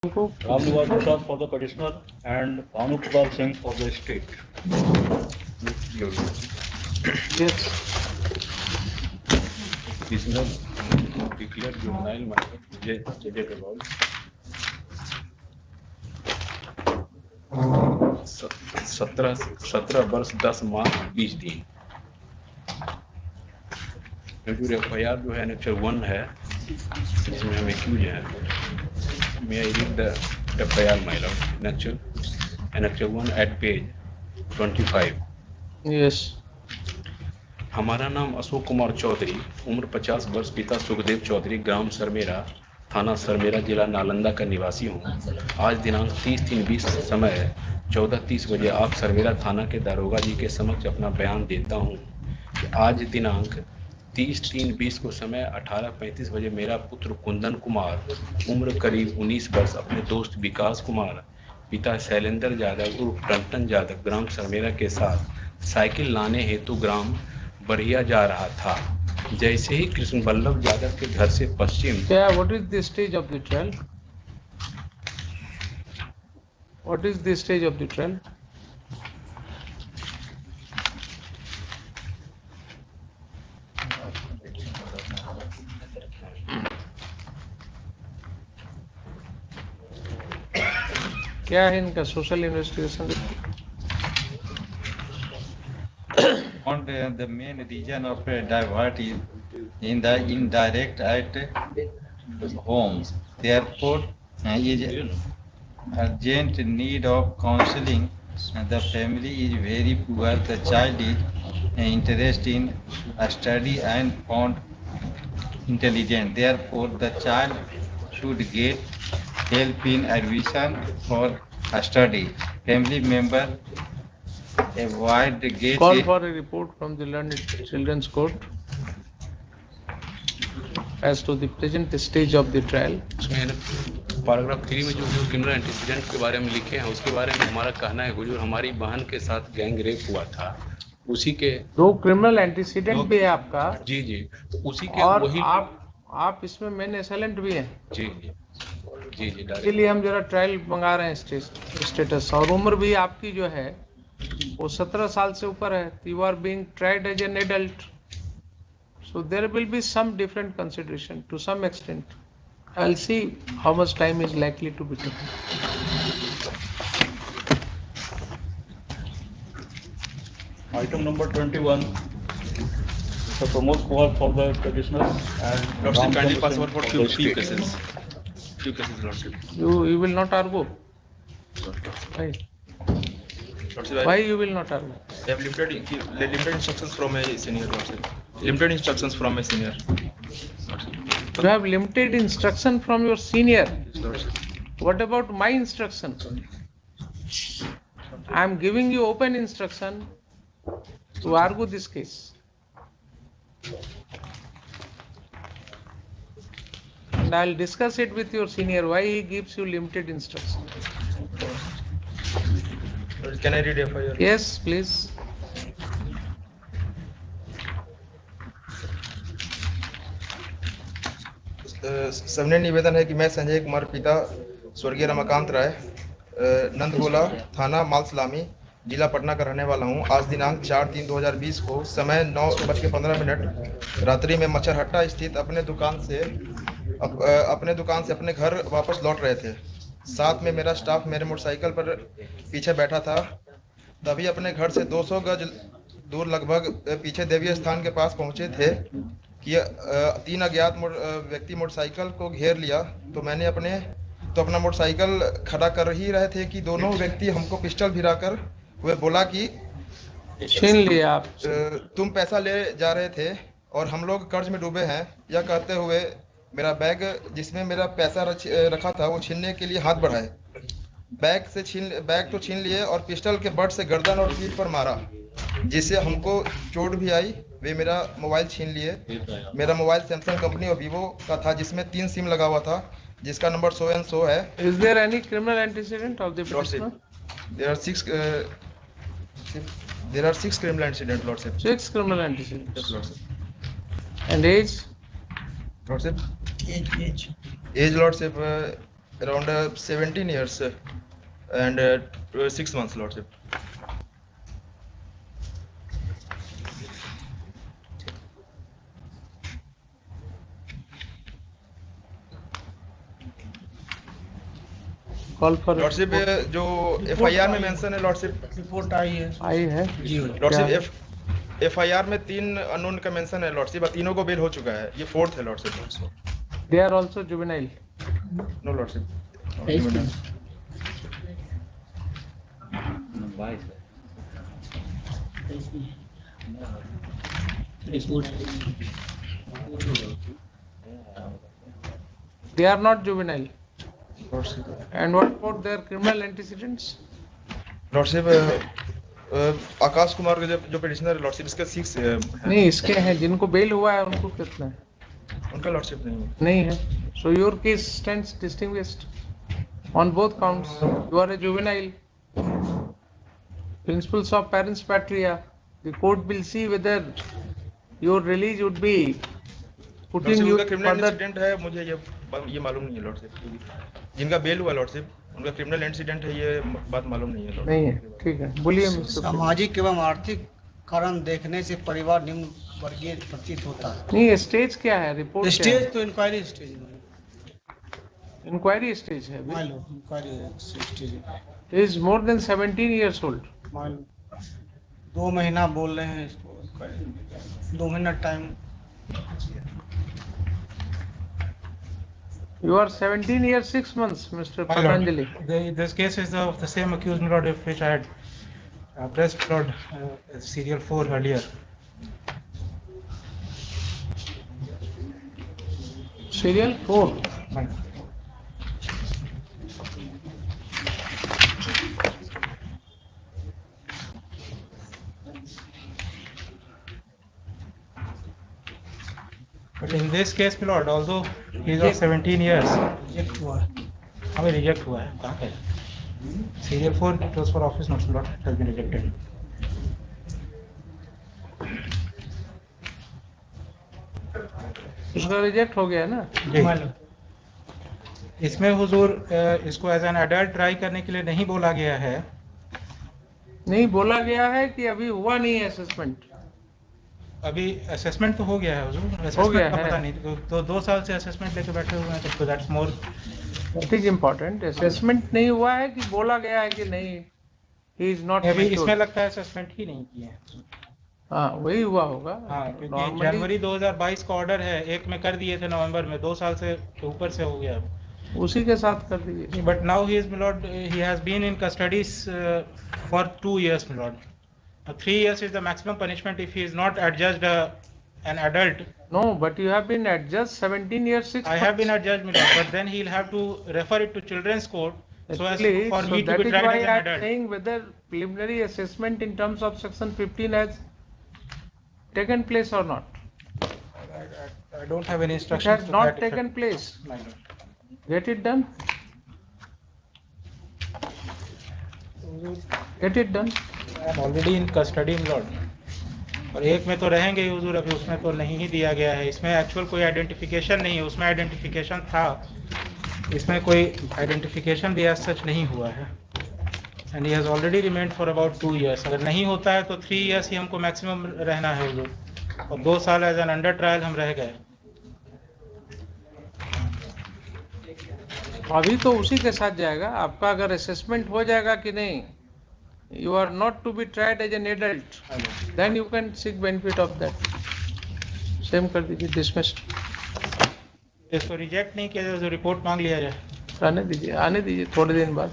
Ramniwas Prasad for the petitioner and Bhanu Pratap Singh for the state. Yes. Petitioner declared juvenile minor stated about 17 वर्ष 10 माह 20 दिन। FIR जो है नेक्चर 1 है, जिसमें हम एक्यूज हैं। May I read the FIR, my lord? Annexure 1 at page 25. Yes. हमारा नाम अशोक कुमार चौधरी, उम्र 50 वर्ष, पिता सुखदेव चौधरी, ग्राम सरमेरा, थाना सरमेरा, जिला नालंदा का निवासी हूँ। आज दिनांक 30/3/20 समय 14:30 बजे आप सरमेरा थाना के दारोगा जी के समक्ष अपना बयान देता हूँ कि आज दिनांक 30/3/20 को समय 18:35 बजे मेरा पुत्र कुंदन कुमार, उम्र करीब 19 वर्ष, अपने दोस्त विकास कुमार, पिता शैलेंद्र यादव उर्फ टंटन यादव, ग्राम सरमेरा के साथ साइकिल लाने हेतु ग्राम बढ़िया जा रहा था। जैसे ही कृष्ण बल्लभ यादव के घर से पश्चिम What is the stage of the trial? What is the stage of the trial? क्या है इनका social investigation? On the main region of divert is in the indirect at homes. Therefore, is urgent need of counseling. The family is very poor. The child is interested in study and found intelligent. Therefore, the child should get help in admission for study. Family member avoid get Call for a report from the learned children's court as to the present stage of the trial. Paragraph 3 में जो criminal antecedent के बारे में लिखे हैं, उसके बारे में हमारा कहना है हुजूर, हमारी बहन के साथ गैंग रेप हुआ था, उसी के 2 क्रिमिनल एंटीसीडेंट भी है आपका। जी जी, तो उसी के और वही आप इसमें मेन असेलेंट भी हैं। जी जी जी जी इसीलिए हम जरा ट्रायल मंगा रहे हैं स्टेटस। और उम्र भी आपकी जो है वो 17 साल से ऊपर है। You are being tried as an adult, so there will be some different consideration to some extent. I'll see how much time is likely to be taken. Item number 21, Mr. Pramod Kumar for the petitioner and Lordship, kindly Ram pass Chandra over for Singh few the cases. state. Few cases, Lordship. You will not argue. Why? Lordship, Why you will not argue? I have limited instructions from a senior, Lordship. Limited instructions from a senior. You have limited instruction from your senior. Lordship. What about my instruction? I am giving you open instruction to argue this case. And I'll discuss it with your senior why he gives you limited instruction. Can I read FIR? Yes, please. सविनय निवेदन है कि मैं संजय कुमार, पिता स्वर्गीय रमाकांत राय, नंदगोला, थाना मालसलामी, जिला पटना का रहने वाला हूं। आज दिनांक 4/3/2020 को समय 9:15 रात्रि में मच्छरहट्टा स्थित अपने दुकान से अपने घर वापस लौट रहे थे। साथ में मेरा स्टाफ मेरे मोटरसाइकिल पर पीछे बैठा था। तभी अपने घर से 200 गज दूर लगभग पीछे देवी स्थान के पास पहुंचे थे कि 3 अज्ञात व्यक्ति मोटरसाइकिल को घेर लिया। तो अपना मोटरसाइकिल खड़ा कर ही रहे थे कि दोनों व्यक्ति हमको पिस्टल भिराकर वे बोला कि छीन लिया आप। तुम पैसा ले जा रहे थे और हम लोग कर्ज में डूबे हैं। यह कहते हुए मेरा बैग जिसमें मेरा पैसा रखा था वो छीनने के लिए हाथ बढ़ाए। बैग तो छीन लिए और पिस्टल के बट से गर्दन और पीठ पर मारा, जिससे हमको चोट भी आई। वे मेरा मोबाइल छीन लिए। मेरा मोबाइल सैमसंग कंपनी और वीवो का था, जिसमें 3 सिम लगा हुआ था, जिसका नंबर 100 and 100 है। Is there any criminal antecedent of the Lordship, petitioner? there are 6 criminal incidents, Lordship. 6 criminal antecedents. Yes, Lordship. And age? Lordship, age, Lordship, around 17 years and 6 months, Lordship. Call for lordship जो FIR में mention है lordship, report आई है आई है। जी lordship FIR में 3 unknown का mention है lordship, तीनों को बेल हो चुका है, ये 4th है lordship. They are also juvenile. No lordship. They are not juvenile. And what about their criminal antecedents? Lordship Akash Kumar के जो पिटिशनर है लॉर्डशिप, इसके 6 है। नहीं, इसके हैं जिनको बेल हुआ है उनको कितना है? उनका लॉर्डशिप नहीं है। नहीं है। So your case stands distinguished on both counts. You are a juvenile. Principles of parents patria. The court will see whether your release would be putting lordship you उनका क्रिमिनल further. इंसिडेंट है, मुझे ये मालूम नहीं है lordship. जिनका bell हुआ lordship, उनका क्रिमिनल इंसिडेंट है, ये बात मालूम नहीं है लॉर्डशिप। नहीं है, ठीक है। बोलिए मिस्टर। सामाजिक एवं आर्थिक कारण देखने से परिवार निम्न वर्गीय प्रतीत होता है। नहीं, स्टेज क्या है? रिपोर्ट स्टेज तो इंक्वायरी स्टेज में इंक्वायरी स्टेज है। मान लो, inquiry stage Is more than 17 years old. मान लो 2 महीना बोल रहे हैं इसको, 2 महीना time. You are 17 years 6 months, Mr. My lord, Patanjali. this case is of the same accused, my lord, of which I had pressed, my lord, serial 4 earlier. Serial 4. My lord. But in this case, my lord, although he is of 17 years, reject हुआ है। हमें reject हुआ है। कहाँ पे? Serial 4, it was for office notes, my lord, it has been rejected. इसका reject हो गया ना? जी। मान लो इसमें हुजूर इसको एज एन अडल्ट ट्राई करने के लिए नहीं बोला गया है। नहीं बोला गया है कि अभी हुआ नहीं है असेसमेंट। अभी असेसमेंट तो हो गया है हुजूर, हो असेसमेंट गया का है। पता नहीं, तो 2 साल से असेसमेंट लेके बैठे हुए हैं, तो that's more. That is important. Assessment नहीं हुआ है कि बोला गया है कि नहीं, ही इज नॉट। अभी इसमें लगता है असेसमेंट ही नहीं किए हैं। हाँ, वही हुआ होगा। हाँ, क्योंकि Normally- जनवरी 2022 का ऑर्डर है, 1 में कर दिए थे, नवंबर में, 2 साल से ऊपर से हो गया। उसी के साथ कर दीजिए। But now he is, my lord, he has been in custody for 2 years, my lord. 3 years is the maximum punishment if he is not adjudged an adult. No, but you have been adjudged 17 years 6 I have been months. adjudged, my lord, but then he'll have to refer it to children's court so as Actually, for so me to that be is tried why as I an am adult. saying whether preliminary assessment in terms of section 15 has taken place or not. I don't have any It instructions. has to not that effect, taken place. my lord. Get it done. Get it done. I am already in custody, my lord. और 1 में तो रहेंगे ही हुजूर, अभी उसमें तो नहीं ही दिया गया है। इसमें एक्चुअल कोई आइडेंटिफिकेशन नहीं है, उसमें आइडेंटिफिकेशन था, इसमें कोई आइडेंटिफिकेशन भी एज सच नहीं हुआ है। And he has already remained for about 2 years। अगर नहीं होता है तो 3 years ही हमको मैक्सिमम रहना है हुजूर, और 2 साल एज एन अंडर ट्रायल हम रह गए। अभी तो उसी के साथ जाएगा। आपका अगर असेसमेंट हो जाएगा कि नहीं, you are not to be tried as an adult, then you can seek benefit of that. Same कर दीजिए, dismissed. इसको रिजेक्ट नहीं किया जाए तो रिपोर्ट मांग लिया जाए। आने दीजिए थोड़े दिन बाद।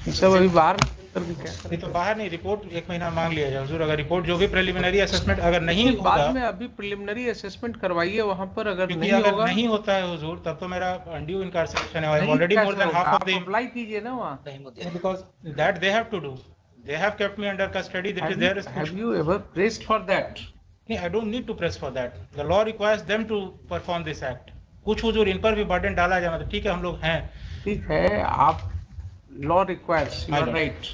ये सब अभी बाहर करके क्या ये तो बाहर नहीं, रिपोर्ट 1 महीना मांग लिया जाए हुजूर। अगर रिपोर्ट जो भी प्रिलिमिनरी असेसमेंट अगर नहीं करेंगे? होगा, बाद में अभी प्रिलिमिनरी असेसमेंट करवाइए वहां पर। अगर क्योंकि नहीं अगर होगा, नहीं होता है हुजूर, तब तो मेरा अनड्यू इनकार्सेरेशन है। आई एम नहीं ऑलरेडी कैसे मोर देन होगा? हाफ ऑफ आप द, अप्लाई कीजिए ना वहाँ। Because that they have to do, they have kept me under custody, that is there Have responsibility. you ever pressed for that? I don't need to press for that, the law requires them to perform this act. कुछ हुजूर इन पर भी burden डाला जाए, मतलब ठीक है हम लोग हैं। ठीक है, आप law requires, you I are know. Right,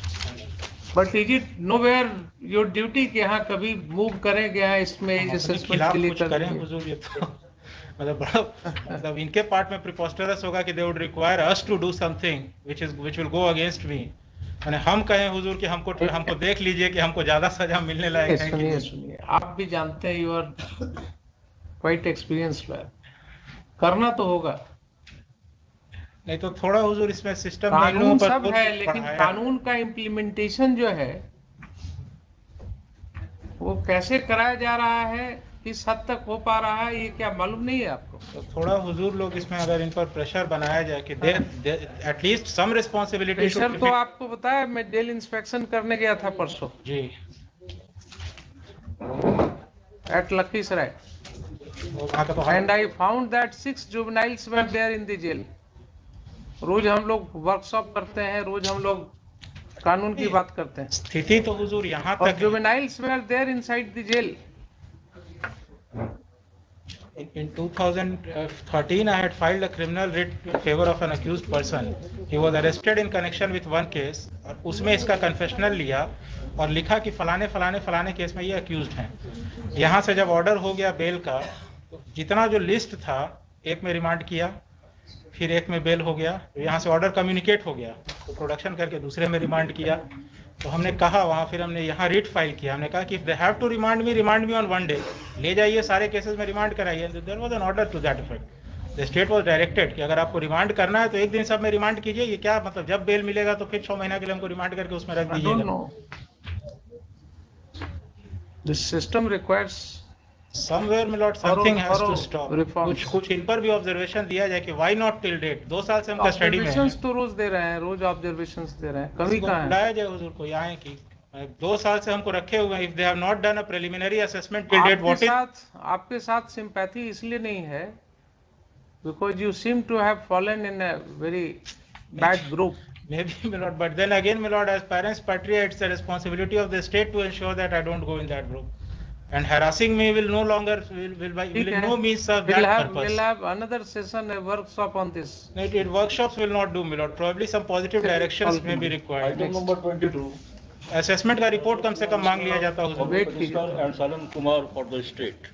but is it nowhere your duty कि हाँ कभी मूव करें कि हाँ इसमें हम अपने असेसमेंट खिलाफ के लिए कुछ कर करें देंगे? हुजूर, ये तो मतलब बड़ा मतलब इनके पार्ट में प्रिपोस्टरस होगा कि they would require us to do something which will go against me. यानी हम कहें हुजूर कि हमको देख लीजिए कि हमको ज्यादा सजा मिलने लायक है कि सुनिए नहीं। सुनिए, आप भी जानते हैं, you are quite experienced lawyer, करना तो होगा। नहीं तो थोड़ा हुजूर इसमें सिस्टम में इन कानून लोगों पर सब बोझ है, लेकिन पड़ाया। कानून का इम्प्लीमेंटेशन जो है वो कैसे कराया जा रहा है, किस हद तक हो पा रहा है, ये क्या मालूम नहीं है आपको? तो थोड़ा हुजूर लोग इसमें अगर इन पर प्रेशर बनाया जाए कि दे एटलीस्ट सम रिस्पांसिबिलिटी प्रेशर तो आपको बताया, मैं जेल इंस्पेक्शन करने गया था परसों जी। एट लखीसराय, वहाँ का तो and I found that 6 juveniles were there in the jail। रोज हम लोग वर्कशॉप करते हैं, रोज हम लोग कानून की बात करते हैं, स्थिति तो हुजूर यहाँ और तक है। juveniles were there inside the jail। In 2013, I had filed a criminal writ in favor of an accused person. He was arrested in connection with one case, और उसमें इसका कन्फेशनल लिया और लिखा कि फलाने फलाने फलाने केस में ये अक्यूज्ड हैं। यहाँ से जब ऑर्डर हो गया बेल का, तो जितना जो लिस्ट था, एक में रिमांड किया, फिर एक में बेल हो गया, यहाँ से ऑर्डर कम्युनिकेट हो गया तो प्रोडक्शन करके दूसरे में रिमांड किया। तो हमने कहा वहाँ, फिर हमने यहाँ रिट फाइल किया, हमने कहा कि if they have to remand me on one day, ले जाइए सारे केसेस में रिमांड कराइए। There was an order to that effect. The state was directed कि अगर आपको रिमांड करना है तो एक दिन सब में रिमांड कीजिए। ये क्या मतलब, जब बेल मिलेगा तो फिर 6 महीना के लिए हमको रिमांड करके उसमें रख I don't दीजिएगा। know. This system requires somewhere में lord something has to stop. reforms. कुछ इन पर भी ऑब्जर्वेशन दिया जाए कि व्हाई नॉट टिल डेट। 2 साल से हम कस्टडी में हैं। ऑब्जर्वेशंस तो रोज दे रहे हैं, रोज ऑब्जर्वेशंस दे रहे हैं, कमी इसको कहाँ है? बुलाया जाए हुजूर को यहाँ की 2 साल से हमको रखे हुए हैं। If they have not done a preliminary assessment till date, what is आपके साथ सिंपैथी इसलिए नहीं है because you seem to have fallen in a very bad group. maybe my lord, but then again my lord, as parents patria, it's the responsibility of the state to ensure that I don't go in that group, and harassing me will no longer will in no means serve that purpose. We'll have another session, a workshop on this. Workshops will not do, my lord. Probably some positive directions may be required. Item number 22, Assessment का report कम से कम मांग लिया जाता है हुजूर। Wait कीजिए। and Salan Kumar for the state.